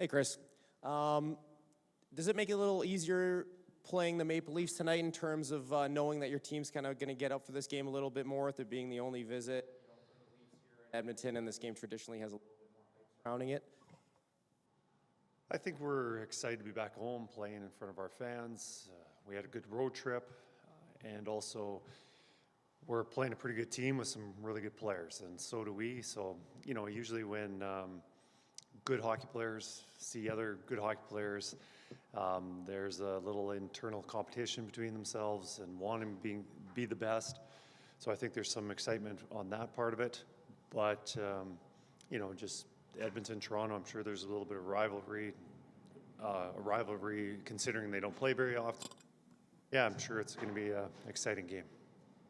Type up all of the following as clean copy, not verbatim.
Hey, Kris. Does it make it a little easier playing the Maple Leafs tonight in terms of knowing that your team's kind of going to get up for this game a little bit more, with it being the only visit in Edmonton, and this game traditionally has a little bit more hype surrounding it? I think we're excited to be back home playing in front of our fans. We had a good road trip, and also we're playing a pretty good team with some really good players, and so do we. So, usually when good hockey players see other good hockey players, there's a little internal competition between themselves and wanting to be the best. So I think there's some excitement on that part of it. But, just Edmonton, Toronto, I'm sure there's a little bit of rivalry considering they don't play very often. Yeah, I'm sure it's going to be an exciting game.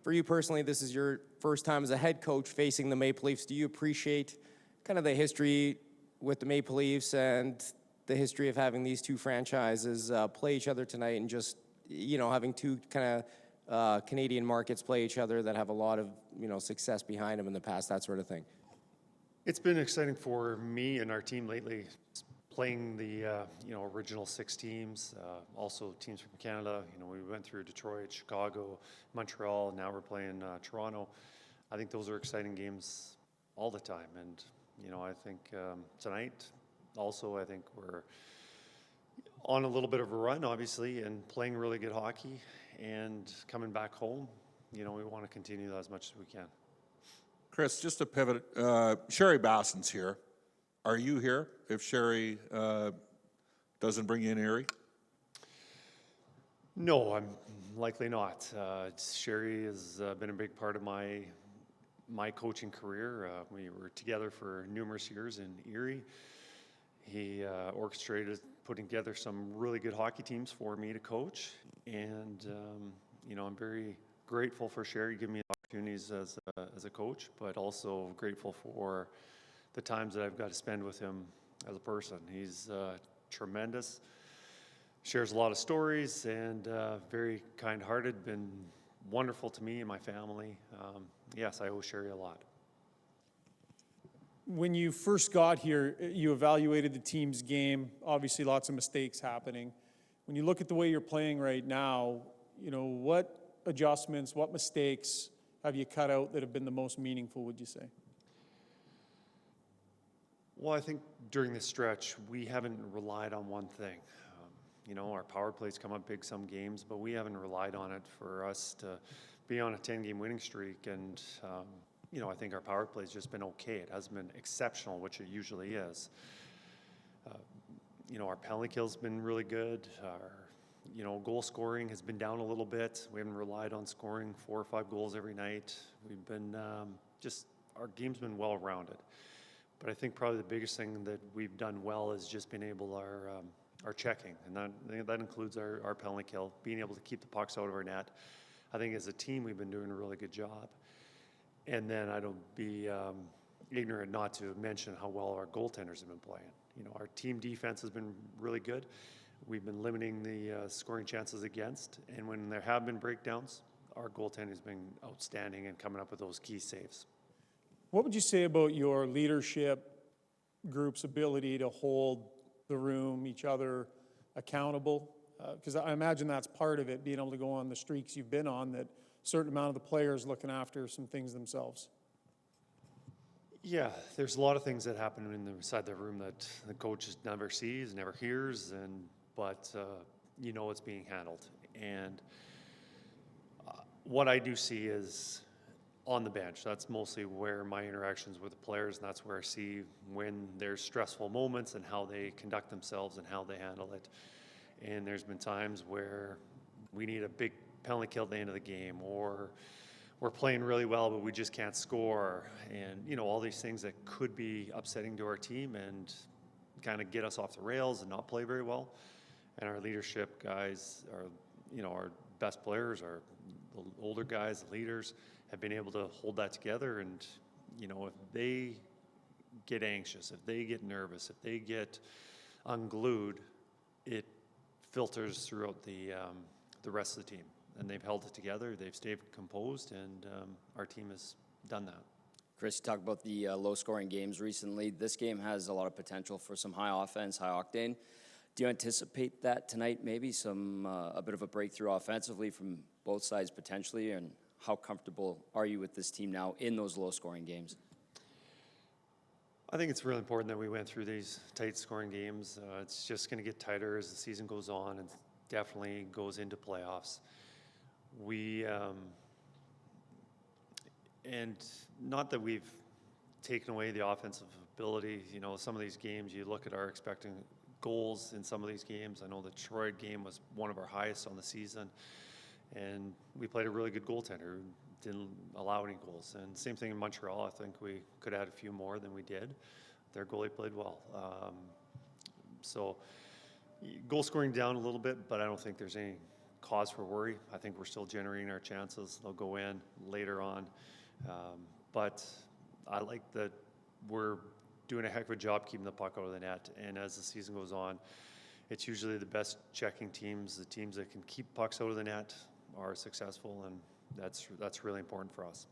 For you personally, this is your first time as a head coach facing the Maple Leafs. Do you appreciate kind of the history with the Maple Leafs and the history of having these two franchises play each other tonight, and just, having two kind of Canadian markets play each other that have a lot of, success behind them in the past, that sort of thing? It's been exciting for me and our team lately, playing the original 6 teams, also teams from Canada. We went through Detroit, Chicago, Montreal, and now we're playing Toronto. I think those are exciting games all the time, and I think tonight also, I think we're on a little bit of a run, obviously, and playing really good hockey, and coming back home, we want to continue that as much as we can. Kris, just to pivot, Sherry Basson's here. Are you here if Sherry doesn't bring you in Erie? No, I'm likely not. Sherry has been a big part of my coaching career. We were together for numerous years in Erie. He orchestrated putting together some really good hockey teams for me to coach, and I'm very grateful for Sherry giving me opportunities as a coach, but also grateful for the times that I've got to spend with him as a person. He's tremendous, shares a lot of stories, and very kind-hearted, been wonderful to me and my family. Yes, I owe Sherry a lot. When you first got here, you evaluated the team's game, obviously lots of mistakes happening. When you look at the way you're playing right now, what adjustments, what mistakes have you cut out that have been the most meaningful, would you say? Well, I think during this stretch, we haven't relied on one thing. Our power plays come up big some games, but we haven't relied on it for us to be on a 10-game winning streak. And, I think our power play has just been okay. It hasn't been exceptional, which it usually is. Our penalty kill's been really good. Our, goal scoring has been down a little bit. We haven't relied on scoring 4 or 5 goals every night. We've been our game's been well-rounded. But I think probably the biggest thing that we've done well is just been able our checking, and that includes our penalty kill, being able to keep the pucks out of our net. I think as a team we've been doing a really good job. And then I don't be ignorant not to mention how well our goaltenders have been playing. Our team defense has been really good. We've been limiting the scoring chances against, and when there have been breakdowns, our goaltending has been outstanding and coming up with those key saves. What would you say about your leadership group's ability to hold the room, each other accountable? Because I imagine that's part of it, being able to go on the streaks you've been on, that a certain amount of the players looking after some things themselves. Yeah, there's a lot of things that happen inside the room that the coach never sees, never hears, but it's being handled. And what I do see is on the bench. That's mostly where my interactions with the players, and that's where I see when there's stressful moments and how they conduct themselves and how they handle it. And there's been times where we need a big penalty kill at the end of the game, or we're playing really well but we just can't score, and all these things that could be upsetting to our team and kind of get us off the rails and not play very well. And our leadership guys, our best players, our older guys, the leaders, have been able to hold that together. And if they get anxious, if they get nervous, if they get unglued, it filters throughout the rest of the team. And they've held it together, they've stayed composed, and our team has done that. Kris, you talked about the low-scoring games recently. This game has a lot of potential for some high offense, high octane. Do you anticipate that tonight, maybe a bit of a breakthrough offensively from both sides potentially? And how comfortable are you with this team now in those low-scoring games? I think it's really important that we went through these tight scoring games. It's just going to get tighter as the season goes on and definitely goes into playoffs. And not that we've taken away the offensive ability. You know, some of these games, you look at our expecting goals in some of these games. I know the Detroit game was one of our highest on the season, and we played a really good goaltender who didn't allow any goals. And same thing in Montreal. I think we could add a few more than we did. Their goalie played well. So goal scoring down a little bit, but I don't think there's any cause for worry. I think we're still generating our chances. They'll go in later on. But I like that we're doing a heck of a job keeping the puck out of the net. And as the season goes on, it's usually the best checking teams, the teams that can keep pucks out of the net, are successful, and that's really important for us.